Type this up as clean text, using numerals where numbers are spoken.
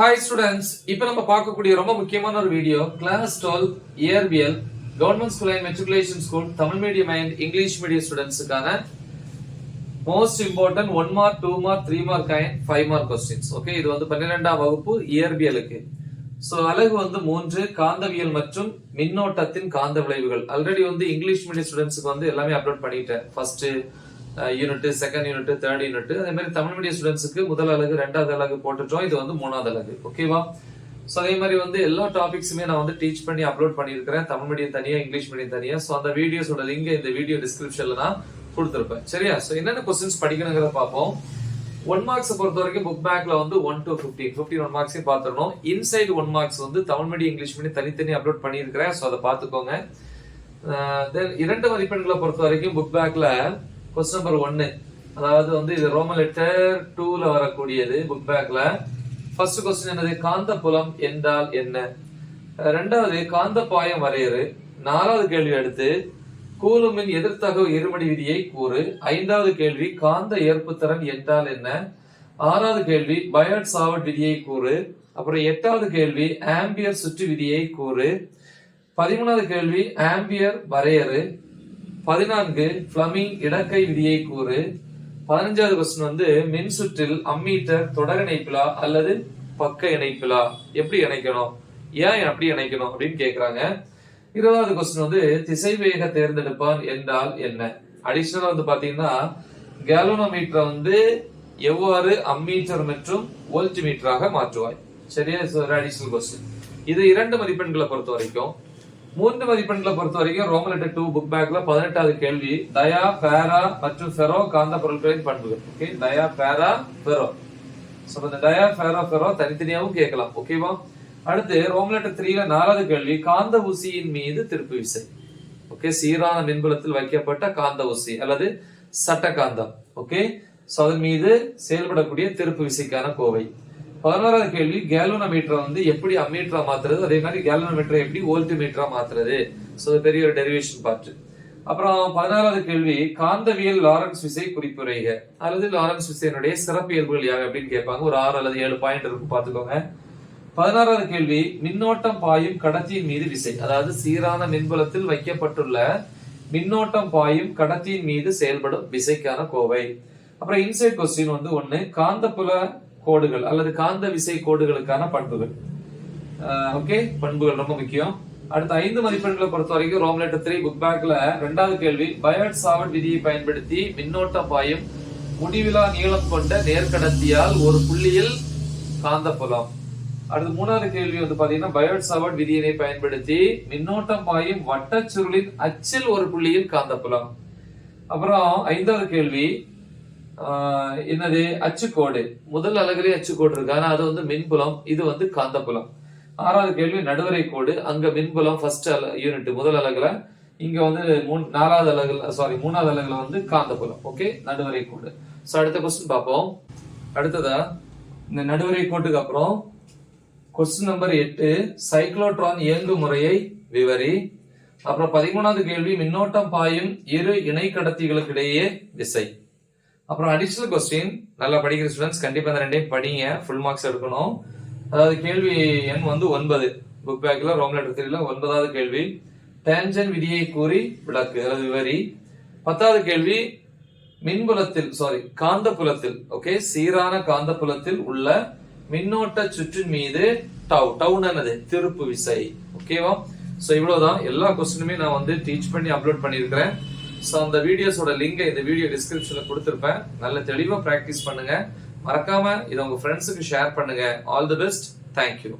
Hi students, இப்போ நம்ம பார்க்கக்கூடிய ரொம்ப முக்கியமான ஒரு வீடியோ கிளாஸ் 12 இயற்பியல் government school and matriculation school Tamil medium and English medium ஸ்டூடெண்ட்ஸ்க்கான most important 1 mark 2 mark 3 mark and 5 mark questions. Okay, இது வந்து 12ஆம் வகுப்பு இயற்பியலுக்கு. சோ அலகு வந்து 3 காந்தவியல் மற்றும் மின்னோட்டத்தின் காந்த விளைவுகள். ஆல்ரெடி வந்து இங்கிலீஷ் மீடியம் ஸ்டூடெண்ட்ஸ்க்கு வந்து எல்லாமே அப்லோட் பண்ணிட்டேன். First unit, second unit, third unit. அதே மாதிரி தமிழ் மீடியம் ஸ்டூடெண்ட்ஸ்க்கு முதல் அலகு, ரெண்டாவது அலகு போட்டுட்டோம். இது வந்து மூணாவது அலகு. ஓகேவா? சோ அதே மாதிரி வந்து எல்லா டாபிக்ஸுமே நான் வந்து டீச் பண்ணி அப்லோட் பண்ணியிருக்கிறேன். தமிழ் மீடியம் தனியா, இங்கிலீஷ் மீடியம் தனியா. சோ அந்த வீடியோஸோட லிங்க் இந்த வீடியோ டிஸ்கிரிப்ஷன்ல நான் கொடுத்திருப்பேன். சரியா? சோ என்னென்ன क्वेश्चंस படிக்கணும்ங்கறத பாப்போம். 1 மார்க்ஸ் பொறுத்த வரைக்கும் புக் பேக்ல வந்து 1 to 15 1 மார்க்ஸே பாத்துறணும். இன்சைட் 1 மார்க்ஸ் வந்து தமிழ் மீடியம், இங்கிலீஷ் மீடியம் தனித்தனி அப்லோட் பண்ணியிருக்கிறேன். சோ அதை பாத்துக்கோங்க. தென் 2 மதிப்பெண்களை பொறுத்த வரைக்கும் புக் பேக்ல क्वेश्चन நம்பர் 1, அதாவது வந்து இது ரோமன் லெட்டர் 2ல வரக்கூடியது புக் பேக்ல. ஃபர்ஸ்ட் क्वेश्चन என்னது? காந்தப்புலம் என்றால் என்ன? இரண்டாவது காந்தப்பாயம் வரையறு. நாலாவது கேள்வி அடுத்து கூலுமின் எதிர்த்தகவு இருமடி விதியை கூறு. ஐந்தாவது கேள்வி காந்த ஏற்புத்திறன் என்றால் என்ன? ஆறாவது கேள்வி பயோட் சாவர்ட் விதியை கூறு. அப்புறம் எட்டாவது கேள்வி ஆம்பியர் சுற்று விதியை கூறு. 13வது கேள்வி ஆம்பியர் வரையறு. 14 பிளமிங் இடக்கை விதியை கூறு. 15வது क्वेश्चन வந்து மின் சுற்றில் அம்மீட்டர் தொடர் இணைப்பிலா அல்லது பக்க இணைப்பிலா, எப்படி இணைக்கணும், ஏன் அப்படி இணைக்கணும் அப்படின்னு கேக்குறாங்க. 20வது क्वेश्चन வந்து திசைவேக தேர்ந்தெடுப்பான் என்றால் என்ன? அடிஷனலா வந்து பாத்தீங்கன்னா கேலோனோமீட்டர் வந்து எவ்வாறு அம்மீட்டர் மற்றும் வோல்ட் மீட்டராக மாற்றுவாய். சரியா? Additional question. இது 2 மதிப்பெண்களை பொறுத்த வரைக்கும். 3 மதிப்பெண்களை பொறுத்த வரைக்கும் ரோமன் லெட்டர் 2 புக் பேக்ல 18வது கேள்வி டயா, பேரா மற்றும் ஃபெரோ காந்த பொருட்களின் பண்புகள். ஓகே, டயா, பேரா, ஃபெரோ. சோ இந்த டயா, பேரா, ஃபெரோ தனித்தனியாவும் கேட்கலாம். ஓகேவா? அடுத்து ரோமன் லெட்டர் 3ல 4வது கேள்வி காந்த ஊசியின் மீது திருப்பு விசை. ஓகே, சீரான மின்புலத்தில் வைக்கப்பட்ட காந்த ஊசி அல்லது சட்ட காந்தம். ஓகே, சோ அதன் மீது செயல்படக்கூடிய திருப்பு விசைக்கான கோவை. 11வது கேள்வி கேலோனோமீட்டர் வந்து எப்படி அம்மீட்டரா மாத்துறது, அதே மாதிரி கேலோனோமீட்டர் எப்படி வோல்ட் மீட்டரா மாத்துறது. சோ பெரிய ஒரு டெரிவேஷன் பார்ட். அப்புறம் 16வது கேள்வி காந்தவியல் லாரன்ஸ் விசை குறிப்புரைக அல்லது லாரன்ஸ் விசையினுடைய சிறப்பியல்புகள் யாவை அப்படின்னு கேட்பாங்க. ஒரு 6 அல்லது 7 பாயிண்ட் இருக்கும், பாத்துக்கோங்க. 16வது கேள்வி மின்னோட்டம் பாயும் கடத்தியின் மீது விசை, அதாவது சீரான மின்புலத்தில் வைக்கப்பட்டுள்ள மின்னோட்டம் பாயும் கடத்தியின் மீது செயல்படும் விசைக்கான கோவை. அப்புறம் இன்சைட் क्वेश्चन வந்து 1 காந்தப்புல கோடுகள் அல்லது காந்த விசை கோடுகளுக்கான பண்புகள். ஓகே, பண்புகள் ரொம்ப முக்கியம். அடுத்த 5 மதிப்பெண்களை பொறுத்த வரைக்கும் ரோமன் லெட்டர் 3 புக் பேக்ல 2வது கேள்வி பயோட் சாவர்ட் விதியை பயன்படுத்தி மின்னோட்டம் பாயும் முடிவிலா நீளம் கொண்ட நேர்கடத்தியால் ஒரு புள்ளியில் காந்தப்புலம். அடுத்து 3வது கேள்வி வந்து பாத்தீங்கன்னா பயோட் சாவர்ட் விதியினை பயன்படுத்தி மின்னோட்டம் பாயும் வட்டச்சுருளின் அச்சில் ஒரு புள்ளியில் காந்தப்புலம். அப்புறம் 5வது கேள்வி என்னது? அச்சுக்கோடு. முதல் அலகுலே அச்சுக்கோடு இருக்கு, ஆனா அது வந்து மின்புலம், இது வந்து காந்தப்புலம். 6வது கேள்வி நடுவரை கோடு. அங்க மின்புலம் ஃபர்ஸ்ட் யூனிட் முதல் அலகுல, இங்க வந்து 3வது அலகுல வந்து காந்தப்புலம். ஓகே, நடுவரை கோடு. சோ அடுத்த क्वेश्चन பாப்போம். அடுத்ததா இந்த நடுவரை கோட்டுக்கு அப்புறம் क्वेश्चन நம்பர் 8 சைக்ளோட்ரான் இயங்கு முறையை விவரி. அப்புறம் 13வது கேள்வி மின்னோட்டம் பாயும் இரு இணை கடத்திகளுக்கு இடையே விசை. அப்புறம் அடிஷனல் क्वेश्चन. நல்லா படிக்கிற ஸ்டூடண்ட்ஸ் கண்டிப்பா இந்த ரெண்டையும் படிங்க, ஃபுல் மார்க்ஸ் எடுக்கணும். அதாவது கேள்வி எண் வந்து 9 புக் பேக்ல ரோமன் லெட்டர் 3ல 9வது கேள்வி டேன்ஜென்ட் விதியை கூறி விளக்கு அதாவது விவரி. 10வது கேள்வி மின்புலத்தில் காந்தப்புலத்தில், ஓகே, சீரான காந்தப்புலத்தில் உள்ள மின்னோட்ட சுற்றின் மீது டவுனது திருப்பு விசை. ஓகேவா? சோ இவ்வளவுதான். எல்லா क्वेश्चनமே நான் வந்து டீச் பண்ணி அப்லோட் பண்ணியிருக்கிறேன். சோ அந்த வீடியோஸோட லிங்க் இந்த வீடியோ டிஸ்கிரிப்ஷன்ல கொடுத்திருப்பேன். நல்ல தெளிவா பிராக்டிஸ் பண்ணுங்க. மறக்காம இதை உங்க ஃப்ரெண்ட்ஸுக்கு ஷேர் பண்ணுங்க. All the best. தேங்க்யூ.